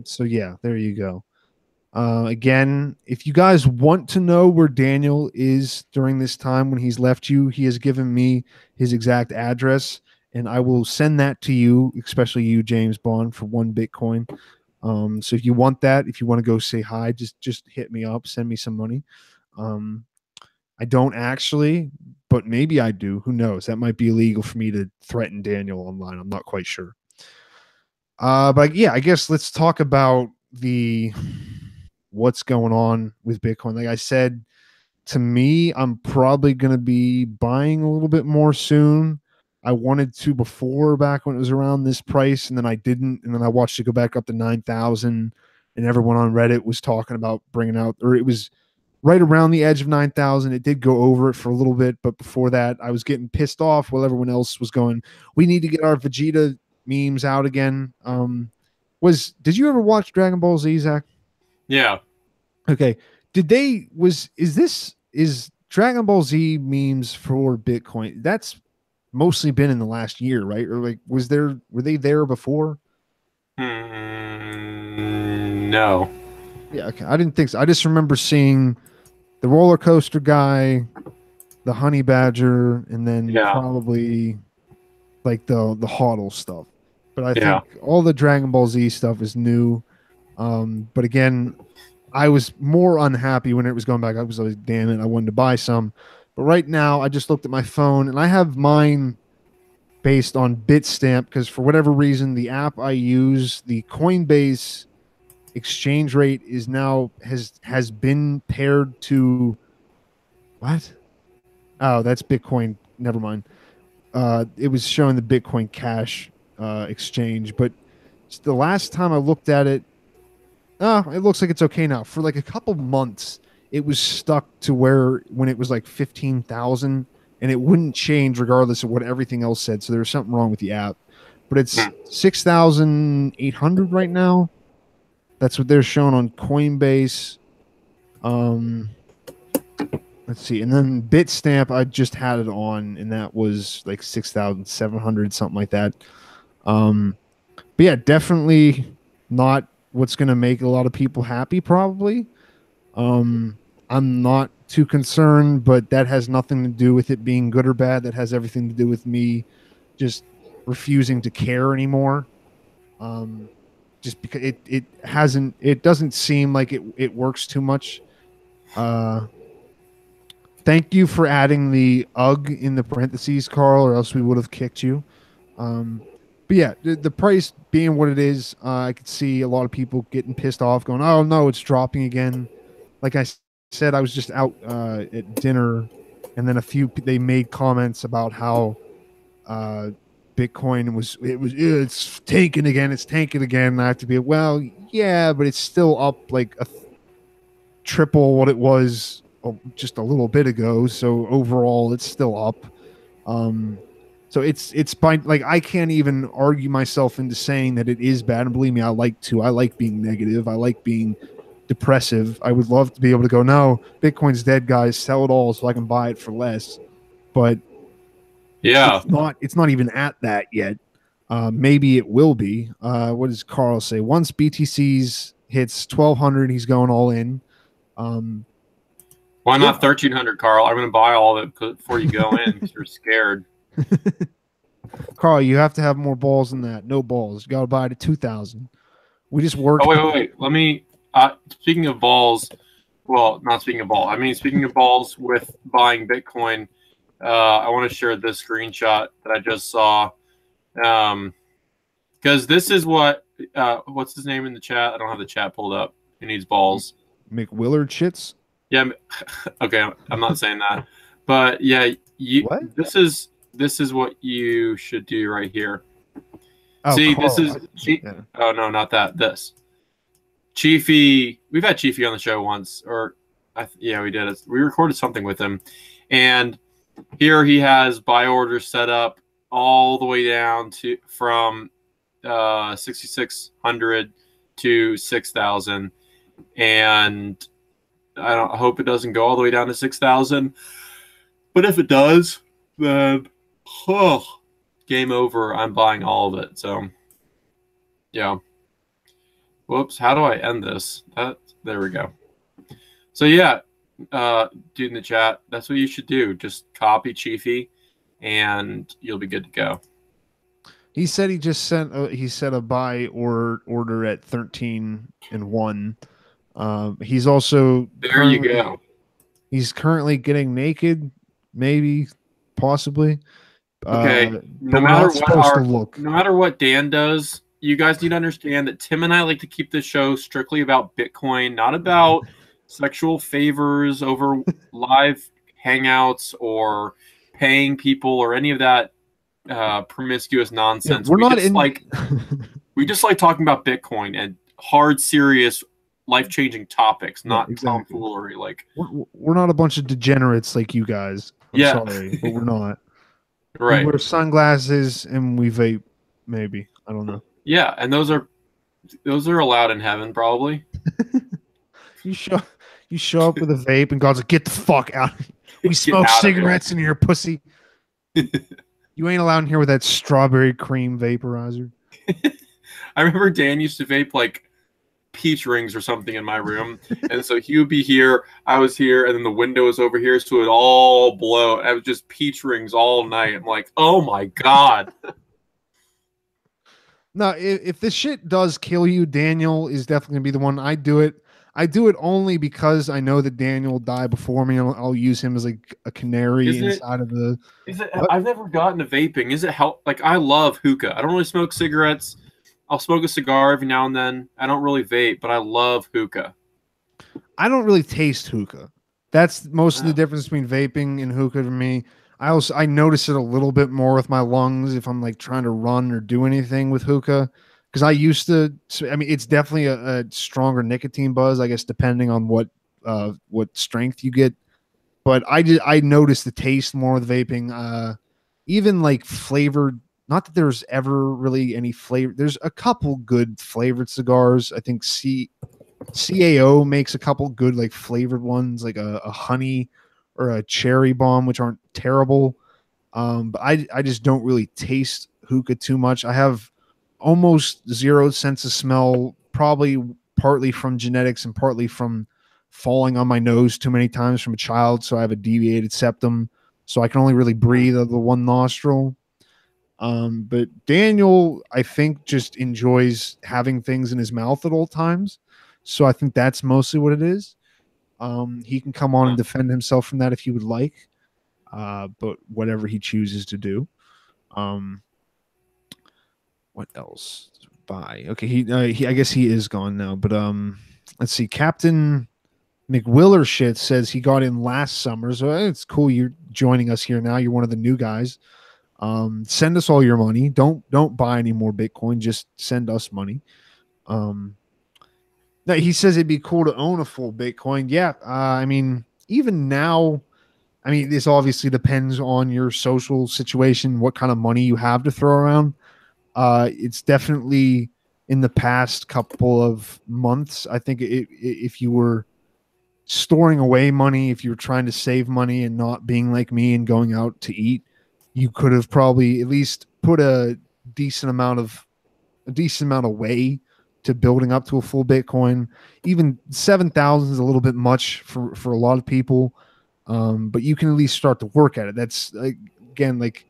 So yeah, there you go. Again, if you guys want to know where Daniel is during this time when he's left you, he has given me his exact address, and I will send that to you, especially you, James Bond, for 1 Bitcoin. So if you want that, if you want to go say hi, just hit me up, send me some money. I don't actually, but maybe I do. Who knows? That might be illegal for me to threaten Daniel online. I'm not quite sure. But yeah, I guess let's talk about what's going on with Bitcoin. Like I said, to me, I'm probably going to be buying a little bit more soon. I wanted to before, back when it was around this price, and then I didn't, and then I watched it go back up to 9,000, and everyone on Reddit was talking about bringing out, or it was right around the edge of 9,000. It did go over it for a little bit, but before that, I was getting pissed off while everyone else was going, we need to get our Vegeta memes out again. Did you ever watch Dragon Ball Z, Zach? Yeah. Okay. Is Dragon Ball Z memes for Bitcoin? That's mostly been in the last year, right? Or like, were they there before? No. Yeah, okay. I didn't think so. I just remember seeing the roller coaster guy, the honey badger, and then probably like the HODL stuff. But I think all the Dragon Ball Z stuff is new. But again, I was more unhappy when it was going back. I was like, damn it, I wanted to buy some. But right now, I just looked at my phone and I have mine based on Bitstamp because for whatever reason, the app I use, the Coinbase exchange rate is now has been paired to what? Oh, that's Bitcoin. Never mind. It was showing the Bitcoin Cash exchange, but the last time I looked at it, it looks like it's okay now. For like a couple months, it was stuck to where when it was like 15,000 and it wouldn't change regardless of what everything else said. So there was something wrong with the app. But it's 6,800 right now. That's what they're showing on Coinbase. Um, let's see. And then Bitstamp, I just had it on, and that was like 6,700, something like that. But yeah, definitely not what's going to make a lot of people happy, probably. I'm not too concerned, but that has nothing to do with it being good or bad. That has everything to do with me just refusing to care anymore. Just because it doesn't seem like it works too much. Thank you for adding the UG in the parentheses, Carl, or else we would have kicked you. But yeah, the price being what it is, I could see a lot of people getting pissed off, going, "Oh no, it's dropping again." Like I said, I was just out at dinner, and then they made comments about how Bitcoin it's tanking again, it's tanking again. And I have to be well, yeah, but it's still up like triple what it was just a little bit ago. So overall, it's still up. So it's by like I can't even argue myself into saying that it is bad. And believe me, I like being negative. I like being depressive. I would love to be able to go, no, Bitcoin's dead, guys. Sell it all so I can buy it for less. But yeah, it's not even at that yet. Maybe it will be. What does Carl say? Once BTC's hits 1,200, he's going all in. Why not 1,300, Carl? I'm going to buy all of it before you go in because you're scared. Carl, you have to have more balls than that. No balls. You got to buy it at 2,000. We just work. Oh, wait. Let me. Speaking of balls, well, not speaking of balls. I mean, speaking of balls with buying Bitcoin, I want to share this screenshot that I just saw. Because this is what's his name in the chat? I don't have the chat pulled up. He needs balls. McWillard shits. Yeah. Okay. I'm not saying that, but yeah, what? This is what you should do right here. Oh, see, Carl, this is. Oh no, not that. This. Chiefy, we've had Chiefy on the show once, or yeah, we did. We recorded something with him, and here he has buy orders set up all the way down to from 6,600 to 6,000, and I hope it doesn't go all the way down to 6,000. But if it does, then game over. I'm buying all of it. So yeah. Whoops, how do I end this? There we go. So yeah, dude in the chat, that's what you should do. Just copy Chiefy and you'll be good to go. He said he just sent a buy or order at 13-1. He's also there you go. He's currently getting naked, maybe, possibly. Okay. No matter what Dan does, you guys need to understand that Tim and I like to keep this show strictly about Bitcoin, not about sexual favors over live hangouts or paying people or any of that promiscuous nonsense. Yeah, we just like talking about Bitcoin and hard, serious, life-changing topics, not tomfoolery. Like we're not a bunch of degenerates like you guys. I'm sorry, but we're not. Right. We wear sunglasses and we vape. Maybe, I don't know. Yeah, and those are allowed in heaven, probably. You show up with a vape and God's like, get the fuck out. We smoke cigarettes in here, pussy. You ain't allowed in here with that strawberry cream vaporizer. I remember Dan used to vape like peach rings or something in my room. And so he would be here, I was here, and then the window was over here, so it would all blow. I was just peach rings all night. I'm like, oh my God. No, if this shit does kill you, Daniel is definitely going to be the one. I do it. I do it only because I know that Daniel will die before me. I'll use him as like a canary Is it? inside of the. Is it? What? I've never gotten to vaping. Is it help? Like I love hookah. I don't really smoke cigarettes. I'll smoke a cigar every now and then. I don't really vape, but I love hookah. I don't really taste hookah. That's most of the Uh, difference between vaping and hookah to me. I notice it a little bit more with my lungs if I'm like trying to run or do anything with hookah. Because I used to, I mean, it's definitely a stronger nicotine buzz, I guess, depending on what strength you get. But I noticed the taste more with vaping. Even like flavored. Not that there's ever really any flavor. There's a couple good flavored cigars. I think CAO makes a couple good like flavored ones, like a honey or a cherry bomb, which aren't terrible. But I just don't really taste hookah too much. I have almost zero sense of smell, probably partly from genetics and partly from falling on my nose too many times from a child. So I have a deviated septum, so I can only really breathe out of the one nostril. But Daniel, I think, just enjoys having things in his mouth at all times. So I think that's mostly what it is. He can come on and defend himself from that if he would like, but whatever he chooses to do. Um, what else? Bye. Okay, he I guess he is gone now. But let's see. Captain McWiller shit says he got in last summer, so it's cool you're joining us here now. You're one of the new guys. Send us all your money. Don't buy any more Bitcoin. Just send us money. No, he says it'd be cool to own a full Bitcoin. Yeah, I mean, even now, I mean, this obviously depends on your social situation, what kind of money you have to throw around. It's definitely in the past couple of months. I think if you were storing away money, if you were trying to save money and not being like me and going out to eat, you could have probably at least put decent amount of a decent amount away to building up to a full Bitcoin. Even 7,000 is a little bit much for a lot of people, but you can at least start to work at it. That's like, again, like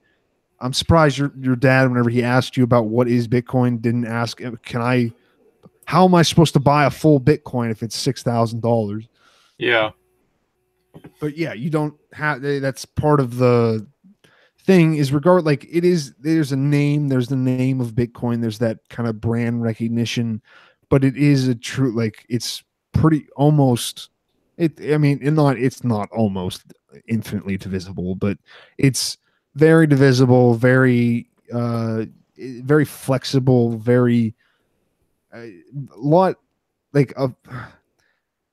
I'm surprised your dad, whenever he asked you about what is Bitcoin, didn't ask, can I? How am I supposed to buy a full Bitcoin if it's $6,000? yeah. But yeah, you don't have. That's part of the thing is like it is, there's the name of Bitcoin, there's that kind of brand recognition, but it is a true, like it's pretty almost it's not almost infinitely divisible, but it's very divisible, very flexible, very lot like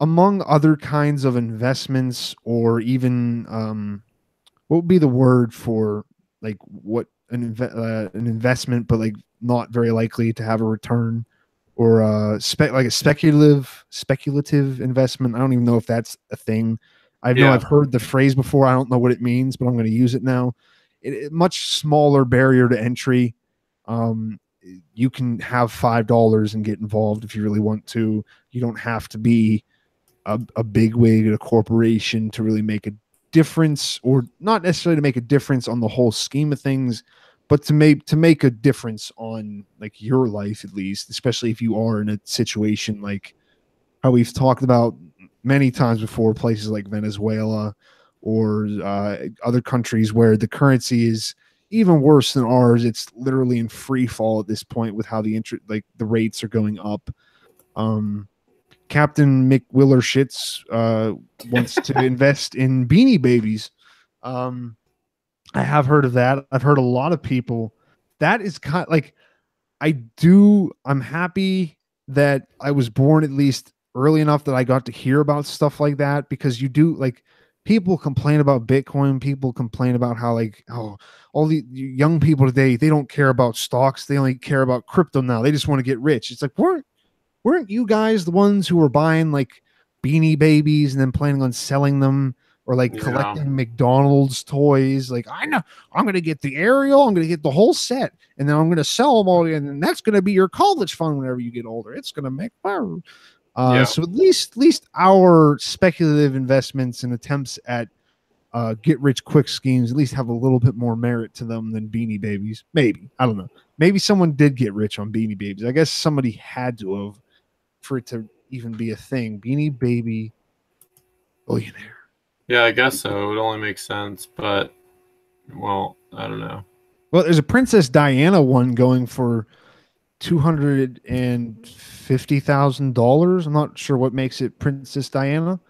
among other kinds of investments, or even what would be the word for like what an investment, but like not very likely to have a return, or like a speculative investment. I don't even know if that's a thing. I know Yeah. I've heard the phrase before. I don't know what it means, but I'm going to use it now. Much smaller barrier to entry. Um, you can have $5 and get involved if you really want to. You don't have to be a big wig at a corporation to really make a difference, or not necessarily to make a difference on the whole scheme of things, but to make a difference on like your life, at least, especially if you are in a situation like how we've talked about many times before, places like Venezuela, or other countries where the currency is even worse than ours. It's literally in free fall at this point with how the rates are going up. um Captain McWiller Shits wants to invest in Beanie Babies. Um, I have heard of that. I've heard a lot of people. That is kind of like I'm happy that I was born at least early enough that I got to hear about stuff like that, because you do like people complain about Bitcoin. People complain about how like, oh, all the young people today, they don't care about stocks. They only care about crypto now. They just want to get rich. It's like, weren't you guys the ones who were buying like Beanie Babies and then planning on selling them, or like Yeah. collecting McDonald's toys? Like, I know I'm going to get the Ariel, I'm going to get the whole set, and then I'm going to sell them all, and then that's going to be your college fund whenever you get older. It's going to make fire. Yeah. So at least our speculative investments and attempts at get rich quick schemes at least have a little bit more merit to them than Beanie Babies. Maybe, I don't know. Maybe someone did get rich on Beanie Babies. I guess somebody had to have, for it to even be a thing. Beanie Baby billionaire. Yeah, I guess so. It only makes sense, but well, I don't know. Well, there's a Princess Diana one going for $250,000. I'm not sure what makes it Princess Diana.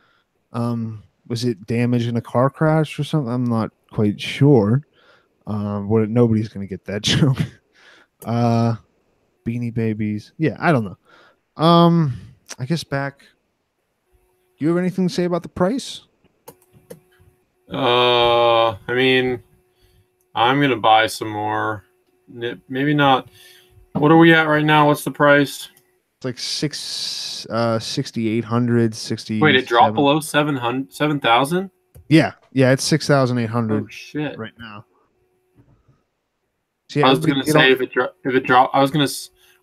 Was it damage in a car crash or something? I'm not quite sure. What nobody's gonna get that joke. Uh, Beanie Babies. Yeah, I don't know. I guess back. Do you have anything to say about the price? I mean, I'm gonna buy some more. Maybe not. What are we at right now? What's the price? It's like 6,800, Wait, it dropped 67. below 700, 7,000? Yeah, it's 6,800 Oh shit! right now. So yeah, I was everybody gonna get say on. if it drop, I was gonna.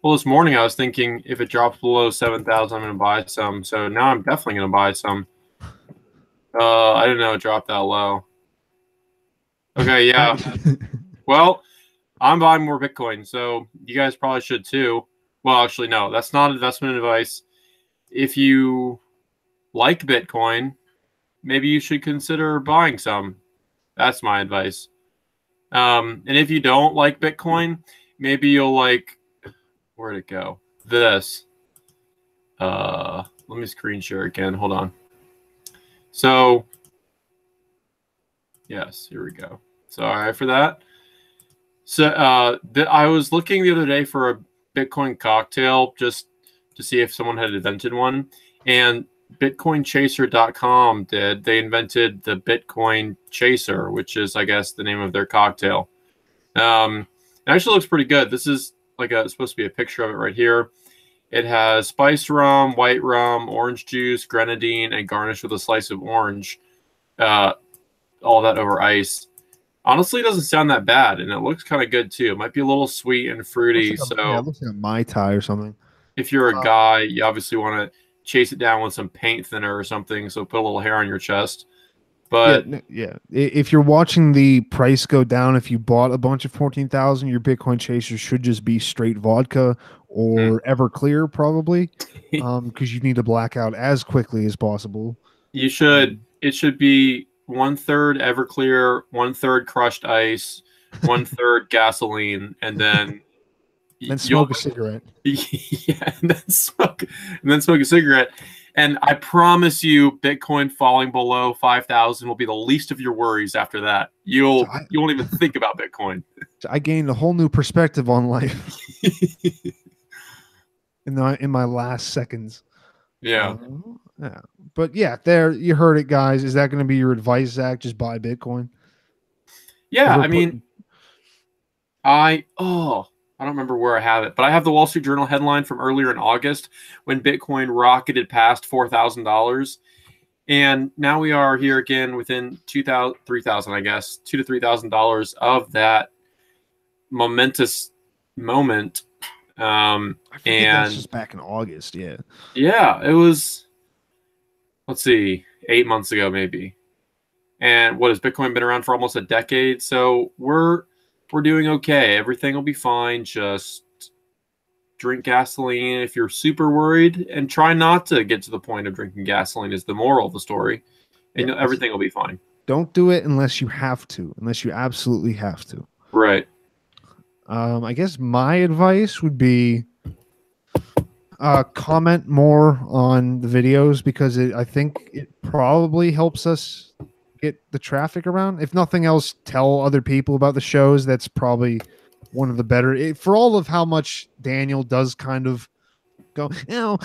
Well, this morning I was thinking if it drops below 7,000, I'm gonna buy some. So now I'm definitely gonna buy some. I didn't know it dropped that low. Okay, yeah. Well, I'm buying more Bitcoin, so you guys probably should too. Well, actually, no, that's not investment advice. If you like Bitcoin, maybe you should consider buying some. That's my advice. And if you don't like Bitcoin, maybe you'll like, where'd it go? This. Let me screen share again. Hold on. So, yes, here we go. Sorry for that. So, I was looking the other day for a Bitcoin cocktail just to see if someone had invented one, and BitcoinChaser.com did. They invented the Bitcoin Chaser, which is, I guess, the name of their cocktail. It actually looks pretty good. This is like it's supposed to be a picture of it right here. It has spiced rum, white rum, orange juice, grenadine, and garnished with a slice of orange. All that over ice. Honestly, it doesn't sound that bad, and it looks kind of good too. It might be a little sweet and fruity. Yeah, it looks like a Mai Tai or something. If you're a guy, you obviously want to chase it down with some paint thinner or something, so put a little hair on your chest. But yeah. If you're watching the price go down, if you bought a bunch of 14,000, your Bitcoin Chaser should just be straight vodka or Everclear, probably, because you need to black out as quickly as possible. You should. It should be 1/3 Everclear, 1/3 crushed ice, 1/3 gasoline, and then smoke a cigarette. Yeah, and then smoke a cigarette. And I promise you, Bitcoin falling below 5,000 will be the least of your worries after that. You won't even think about Bitcoin. I gained a whole new perspective on life in my last seconds. Yeah. Yeah. But yeah, there you heard it, guys. Is that going to be your advice, Zach? Just buy Bitcoin? Yeah, I mean, I don't remember where I have it, but I have the Wall Street Journal headline from earlier in August when Bitcoin rocketed past $4,000. And now we are here again within $3,000, I guess, $2,000 to $3,000 of that momentous moment. I forget that's just back in August. Yeah. Yeah, it was, let's see, 8 months ago, maybe. And what has Bitcoin been around for almost a decade? So we're doing okay. Everything will be fine. Just drink gasoline if you're super worried, and try not to get to the point of drinking gasoline is the moral of the story. And everything will be fine. Don't do it unless you have to, unless you absolutely have to. Right. I guess my advice would be comment more on the videos, because I think it probably helps us get the traffic around. If nothing else, tell other people about the shows. That's probably one of the better, for all of how much Daniel does kind of go, no,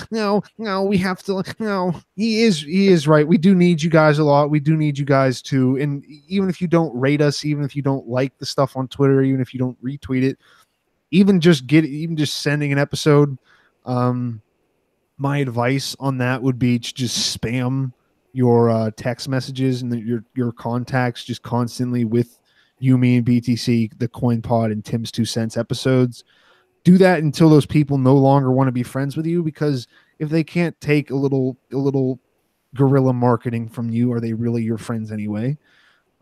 we have to, no, he is right. We do need you guys a lot. We do need you guys too. And even if you don't rate us, even if you don't like the stuff on Twitter, even if you don't retweet it, even just sending an episode, my advice on that would be to just spam your text messages and your contacts just constantly with Yumi and BTC, the Coin Pod, and Tim's 2 Cents episodes. Do that until those people no longer want to be friends with you, because if they can't take a little guerrilla marketing from you, are they really your friends anyway?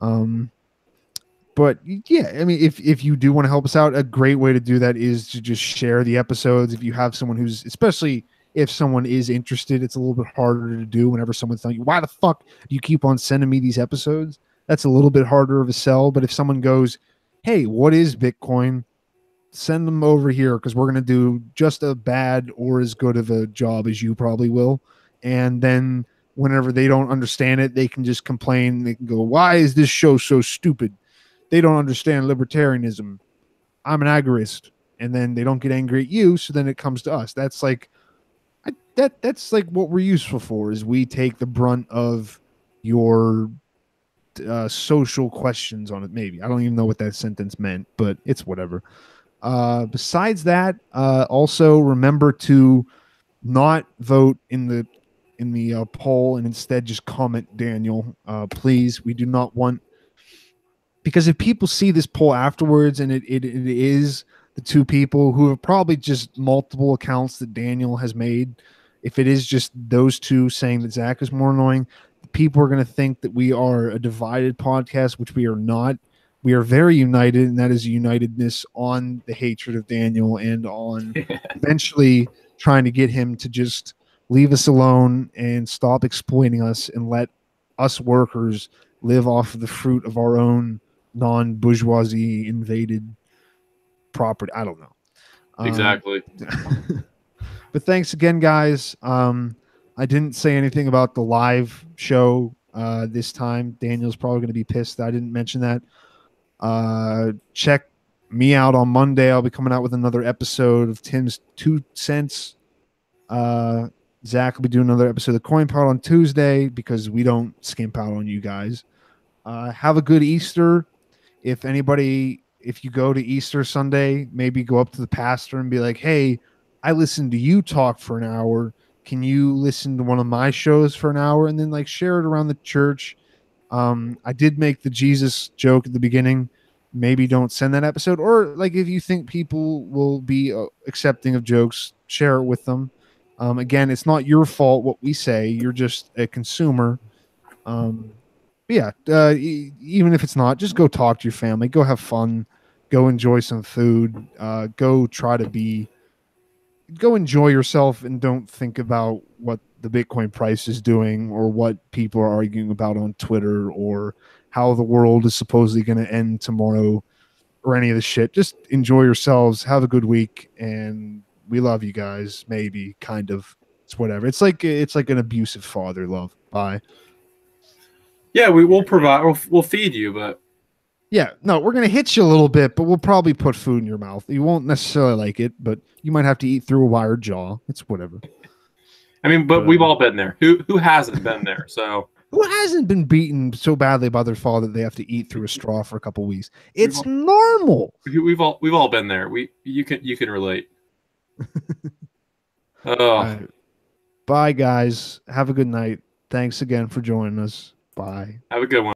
But yeah, I mean, if you do want to help us out, a great way to do that is to just share the episodes. If you have someone who's, especially if someone is interested, it's a little bit harder to do whenever someone's telling you, why the fuck do you keep on sending me these episodes? That's a little bit harder of a sell. But if someone goes, hey, what is Bitcoin? Send them over here because we're going to do just a bad or as good of a job as you probably will. And then whenever they don't understand it, they can just complain. They can go, why is this show so stupid? They don't understand libertarianism. I'm an agorist. And then they don't get angry at you. So then it comes to us. That's like, that's like what we're useful for, is we take the brunt of your social questions on it. Maybe I don't even know what that sentence meant, but it's whatever. Besides that, also remember to not vote in the poll and instead just comment Daniel. Please, we do not want, because if people see this poll afterwards and it is the two people who have probably just multiple accounts that Daniel has made, if it is just those two saying that Zach is more annoying, people are going to think that we are a divided podcast, which we are not. We are very united, and that is unitedness on the hatred of Daniel and on eventually trying to get him to just leave us alone and stop exploiting us and let us workers live off of the fruit of our own non-bourgeoisie invaded property. I don't know. Exactly. But thanks again, guys. I didn't say anything about the live show this time. Daniel's probably going to be pissed that I didn't mention that. Check me out on Monday. I'll be coming out with another episode of Tim's 2 Cents. Zach will be doing another episode of Coin Pod on Tuesday because we don't skimp out on you guys. Have a good Easter. If you go to Easter Sunday, maybe go up to the pastor and be like, hey, I listened to you talk for an hour. Can you listen to one of my shows for an hour? And then like share it around the church. I did make the Jesus joke at the beginning. Maybe don't send that episode, or like if you think people will be accepting of jokes, share it with them. Again, it's not your fault what we say. You're just a consumer. Yeah, even if it's not, just go talk to your family. Go have fun. Go enjoy some food. Go enjoy yourself and don't think about what the Bitcoin price is doing or what people are arguing about on Twitter or how the world is supposedly going to end tomorrow or any of the shit. Just enjoy yourselves. Have a good week. And we love you guys. Maybe, kind of. It's whatever. It's like an abusive father love. Bye. Yeah, we'll provide. We'll feed you, but yeah, no, we're gonna hit you a little bit, but we'll probably put food in your mouth. You won't necessarily like it, but you might have to eat through a wired jaw. It's whatever. I mean, but we've all been there. Who hasn't been there? So who hasn't been beaten so badly by their father that they have to eat through a straw for a couple of weeks? It's normal. We've all been there. You can relate. Oh. Right. Bye, guys. Have a good night. Thanks again for joining us. Bye. Have a good one.